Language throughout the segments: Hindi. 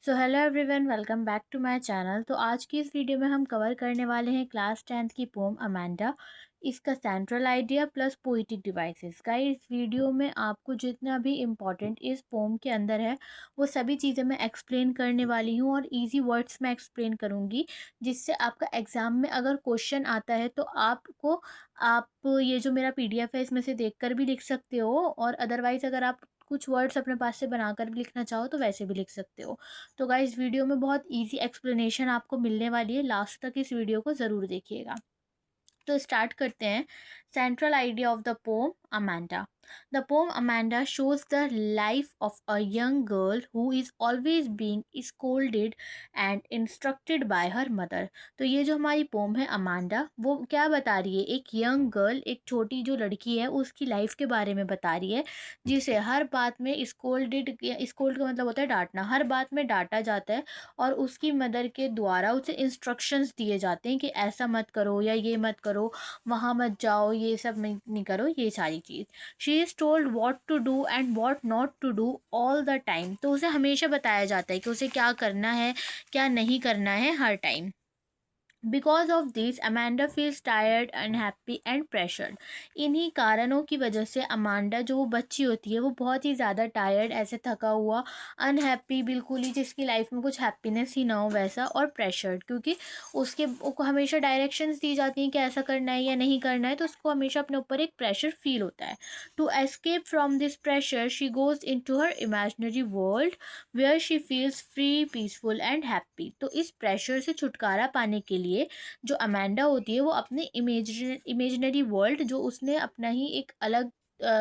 So hello everyone, welcome back to my channel. तो आज की इस वीडियो में हम कवर करने वाले हैं क्लास 10th की पोम अमांडा, इसका central idea plus poetic devices का। इस वीडियो में आपको जितना भी इम्पोर्टेंट इस पोम के अंदर है वो सभी चीज़ें मैं एक्सप्लेन करने वाली हूँ और इजी वर्ड्स में एक्सप्लेन करूँगी, जिससे आपका एग्ज़ाम में अगर क्वेश्चन आता है तो आप ये जो मेरा पीडीएफ है इसमें से देखकर भी लिख सकते हो, और अदरवाइज़ अगर आप कुछ वर्ड्स अपने पास से बनाकर भी लिखना चाहो तो वैसे भी लिख सकते हो। तो गाइस, वीडियो में बहुत इजी एक्सप्लेनेशन आपको मिलने वाली है, लास्ट तक इस वीडियो को ज़रूर देखिएगा। तो स्टार्ट करते हैं। Central idea of the pome Amanda. The pome Amanda shows the life of a young girl who is always being scolded and instructed by her mother। तो ये जो हमारी पोम है अमांडा, वो क्या बता रही है? एक यंग गर्ल, एक छोटी जो लड़की है उसकी लाइफ के बारे में बता रही है, जिसे हर बात में स्कोल्डेड, स्कोल्ड का मतलब होता है डांटना, हर बात में डांटा जाता है और उसकी मदर के द्वारा उसे इंस्ट्रक्शंस दिए जाते हैं कि ऐसा मत करो या ये मत करो, वहाँ मत जाओ, ये सब नहीं करो, ये सारी चीज़। She is told what to do and what not to do all the time. तो उसे हमेशा बताया जाता है कि उसे क्या करना है, क्या नहीं करना है, हर time. Because of this Amanda feels tired, unhappy and pressured. इन्हीं कारणों की वजह से अमांडा जो वो बच्ची होती है वो बहुत ही ज़्यादा टायर्ड, ऐसे थका हुआ, अनहैप्पी, बिल्कुल ही जिसकी लाइफ में कुछ हैप्पीनेस ही ना हो वैसा, और प्रेशर्ड, क्योंकि उसको हमेशा डायरेक्शंस दी जाती हैं कि ऐसा करना है या नहीं करना है, तो उसको हमेशा अपने ऊपर एक प्रेशर फील होता है। To escape from this pressure she goes in to her imaginary world where she feels free, peaceful and happy. तो इस प्रेशर से छुटकारा पाने के लिए जो अमांडा होती है वो अपने इमेजिनरी वर्ल्ड, जो उसने अपना ही एक अलग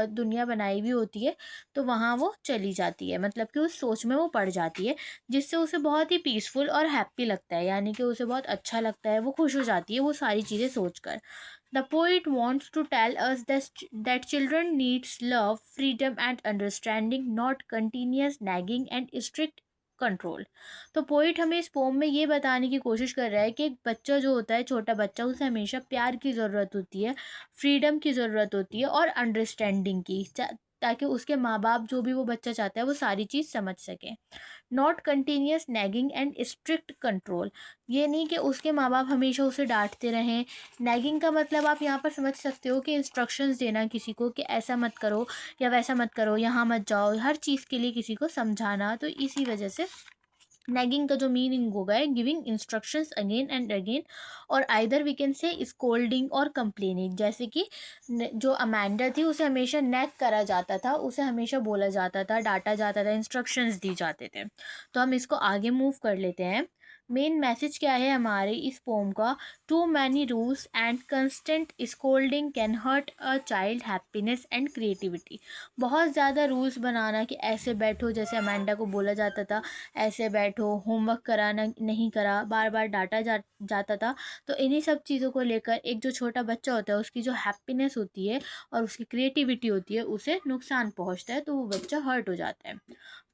दुनिया बनाई हुई होती है, तो वहाँ वो चली जाती है, मतलब कि उस सोच में वो पड़ जाती है, जिससे उसे बहुत ही पीसफुल और हैप्पी लगता है, यानी कि उसे बहुत अच्छा लगता है, वो खुश हो जाती है वो सारी चीज़ें सोचकर। The poet wants to tell us that children needs love, freedom and understanding, not continuous nagging and strict control. तो पोइट हमें इस पोम में ये बताने की कोशिश कर रहा है कि एक बच्चा जो होता है, छोटा बच्चा, उसे हमेशा प्यार की ज़रूरत होती है, फ्रीडम की ज़रूरत होती है और अंडरस्टैंडिंग की, ताकि उसके माँ बाप जो भी वो बच्चा चाहता है वो सारी चीज़ समझ सके। Not continuous nagging and strict control. ये नहीं कि उसके माँ बाप हमेशा उसे डांटते रहें। नैगिंग का मतलब आप यहाँ पर समझ सकते हो कि इंस्ट्रक्शंस देना किसी को, कि ऐसा मत करो या वैसा मत करो, यहाँ मत जाओ, हर चीज़ के लिए किसी को समझाना। तो इसी वजह से नैगिंग का जो मीनिंग होगा है giving instructions again and again, और either we can say scolding और कंप्लेनिंग। जैसे कि जो अमांडा थी उसे हमेशा नैग करा जाता था, उसे हमेशा बोला जाता था, डांटा जाता था, इंस्ट्रक्शंस दी जाते थे। तो हम इसको आगे मूव कर लेते हैं। मेन मैसेज क्या है हमारे इस पोम का? Too many rules and constant scolding can hurt a child happiness and creativity. बहुत ज़्यादा रूल्स बनाना कि ऐसे बैठो, जैसे अमांडा को बोला जाता था ऐसे बैठो, होमवर्क कराना नहीं करा, बार बार डांटा जाता था। तो इन्हीं सब चीज़ों को लेकर एक जो छोटा बच्चा होता है उसकी जो हैप्पीनेस होती है और उसकी क्रिएटिविटी होती है उसे नुकसान पहुंचता है, तो वो बच्चा हर्ट हो जाता है।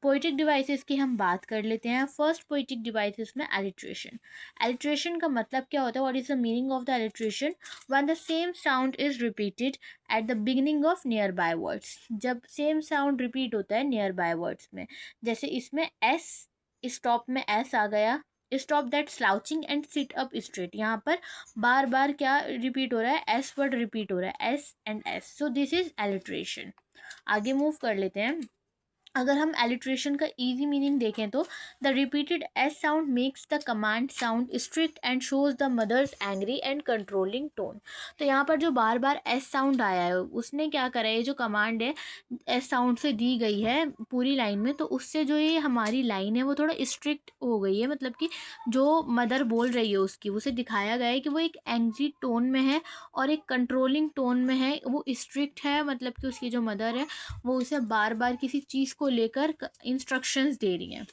पोइटिक डिवाइसेस की हम बात कर लेते हैं। फर्स्ट पोइटिक डिवाइसेस में एलिट्रेशन। एलिट्रेशन का मतलब क्या होता है? What is the meaning of the alliteration? When the same sound is repeated at the beginning of near by words. जब सेम साउंड रिपीट होता है नियर बाय वर्ड्स में, जैसे इसमें एस, स्टॉप में एस आ गया, stop that slouching and sit up straight. यहाँ पर बार बार क्या रिपीट हो रहा है? एस वर्ड रिपीट हो रहा है, S and S, so this is alliteration. आगे मूव कर लेते हैं। अगर हम एलिट्रेशन का इजी मीनिंग देखें तो the repeated S sound makes the command sound strict and shows the mother's angry and controlling tone. तो यहाँ पर जो बार बार एस साउंड आया है उसने क्या करा है? ये जो कमांड है एस साउंड से दी गई है पूरी लाइन में, तो उससे जो ये हमारी लाइन है वो थोड़ा स्ट्रिक्ट हो गई है, मतलब कि जो मदर बोल रही है उसकी, उसे दिखाया गया है कि वो एक एंग्री टोन में है और एक कंट्रोलिंग टोन में है, वो स्ट्रिक्ट है, मतलब कि उसकी जो मदर है वो उसे बार बार किसी चीज़ को लेकर इंस्ट्रक्शंस दे रही हैं।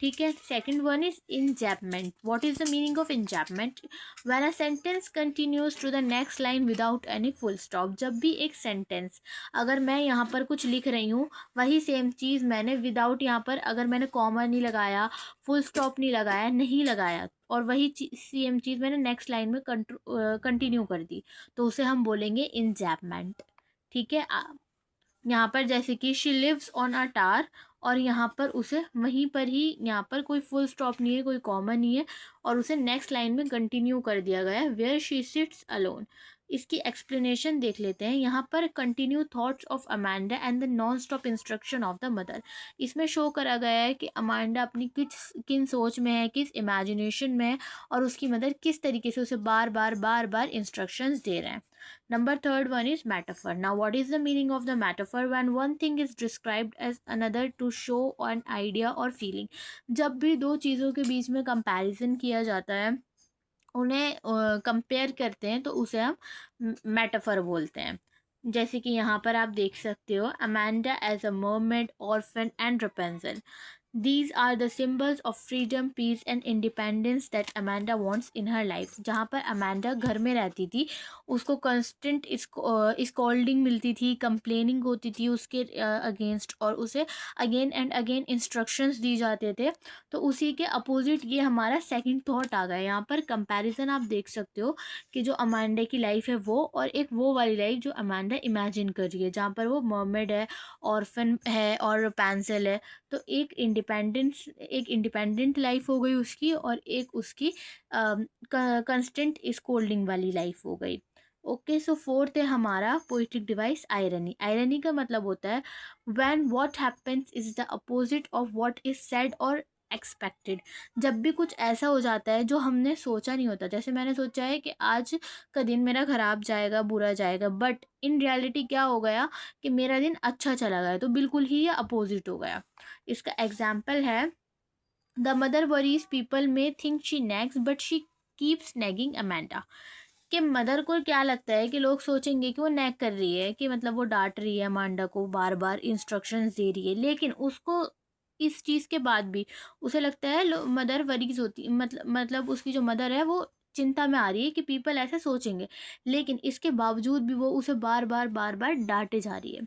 ठीक है। Second one is enjambment. What is the meaning of enjambment? When a sentence continues to the next line without any full stop. जब भी एक सेंटेंस, अगर मैं यहाँ पर कुछ लिख रही हूँ, वही सेम चीज़ मैंने विदाउट, यहाँ पर अगर मैंने कॉमा नहीं लगाया, फुल स्टॉप नहीं लगाया, नहीं लगाया, और वही सेम चीज़ मैंने नेक्स्ट लाइन में कंटिन्यू कर दी, तो उसे हम बोलेंगे इंजैपमेंट। ठीक है। यहाँ पर जैसे कि she lives on a tower और यहाँ पर उसे वहीं पर ही, यहाँ पर कोई फुल स्टॉप नहीं है, कोई कॉमा नहीं है, और उसे नेक्स्ट लाइन में कंटिन्यू कर दिया गया है, वेयर शी सिट्स अलोन। इसकी एक्सप्लेनेशन देख लेते हैं। यहाँ पर continue thoughts of Amanda and the non stop instruction of the mother. इसमें शो करा गया है कि अमांडा अपनी किन सोच में है, किस इमेजिनेशन में है, और उसकी मदर किस तरीके से उसे बार बार इंस्ट्रक्शंस दे रहे हैं। Number third one is metaphor. Now, what is the meaning of the metaphor? When one thing is described as another to show an idea or feeling. जब भी दो चीज़ों के बीच में कंपैरिजन किया जाता है, उन्हें कंपेयर करते हैं, तो उसे हम मेटाफर बोलते हैं। जैसे कि यहाँ पर आप देख सकते हो, Amanda as a mermaid, orphan and Rapunzel. These are the symbols of freedom, peace and independence that Amanda wants in her life. जहाँ पर अमांडा घर में रहती थी, उसको कंस्टेंट स्कॉल्डिंग मिलती थी, कंप्लेनिंग होती थी उसके अगेंस्ट, और उसे अगेन एंड अगेन इंस्ट्रक्शंस दी जाते थे। तो उसी के अपोजिट ये हमारा सेकंड थॉट आ गया। यहाँ पर कंपैरिजन आप देख सकते हो कि जो अमांडा की लाइफ है वो, और एक वो वाली लाइफ जो अमांडा इमेजिन कर रही है, जहाँ पर वो मर्मेड है, ऑर्फन है और पेंसिल है। तो एक इंडिपेंडेंट लाइफ हो गई उसकी, और एक उसकी कंस्टेंट स्कोल्डिंग वाली लाइफ हो गई। ओके, सो फोर्थ है हमारा पोइट्रिक डिवाइस आयरनी। आयरनी का मतलब होता है when what happens is the opposite of what is said और एक्सपेक्टेड। जब भी कुछ ऐसा हो जाता है जो हमने सोचा नहीं होता, जैसे मैंने सोचा है कि आज का दिन मेरा ख़राब जाएगा, बुरा जाएगा, बट इन रियलिटी क्या हो गया कि मेरा दिन अच्छा चला गया, तो बिल्कुल ही ये अपोजिट हो गया। इसका एग्जाम्पल है, the mother worries people may think she nags but she keeps nagging Amanda. कि मदर को क्या लगता है कि लोग सोचेंगे कि वो नैग कर रही है, कि मतलब वो डांट रही है अमांडा को, बार बार इंस्ट्रक्शंस दे रही है, लेकिन उसको इस चीज़ के बाद भी उसे लगता है मदर वरीज होती, मतलब उसकी जो मदर है वो चिंता में आ रही है कि पीपल ऐसे सोचेंगे, लेकिन इसके बावजूद भी वो उसे बार बार डांटे जा रही है।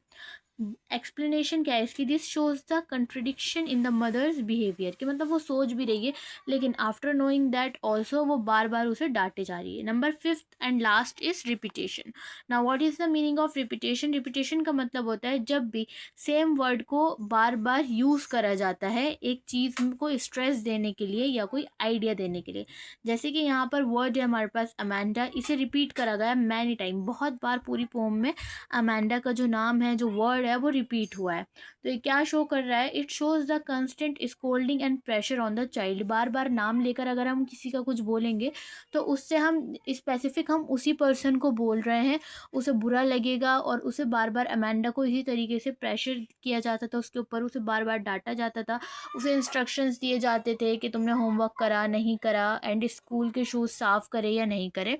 एक्सप्लेनेशन क्या है इसकी, this shows the contradiction in the mother's behaviour, कि मतलब वो सोच भी रही है, लेकिन आफ्टर नोइंग दैट ऑल्सो वो बार बार उसे डांटे जा रही है। Number fifth and last is repetition. Now what is the meaning of repetition? Repetition का मतलब होता है जब भी सेम वर्ड को बार बार यूज़ करा जाता है एक चीज़ को स्ट्रेस देने के लिए या कोई आइडिया देने के लिए। जैसे कि यहाँ पर वर्ड है हमारे पास अमांडा, इसे रिपीट करा गया मैनी टाइम, बहुत बार पूरी पोम में अमांडा का जो नाम है, जो वर्ड है, वो रिपीट हुआ है। तो ये क्या शो कर रहा है? It shows the constant scolding and pressure on the child. बार बार नाम लेकर अगर हम किसी का कुछ बोलेंगे, तो उससे हम स्पेसिफिक हम उसी पर्सन को बोल रहे हैं, उसे बुरा लगेगा, और उसे बार बार अमांडा को इसी तरीके से प्रेशर किया जाता था उसके ऊपर, उसे बार बार डांटा जाता था, उसे इंस्ट्रक्शंस दिए जाते थे कि तुमने होमवर्क करा नहीं करा, एंड स्कूल के शूज़ साफ़ करे या नहीं करे।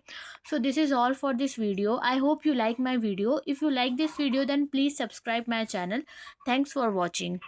So this is all for this video. I hope you like my video. If you like this video, then please subscribe my channel. Thanks for watching.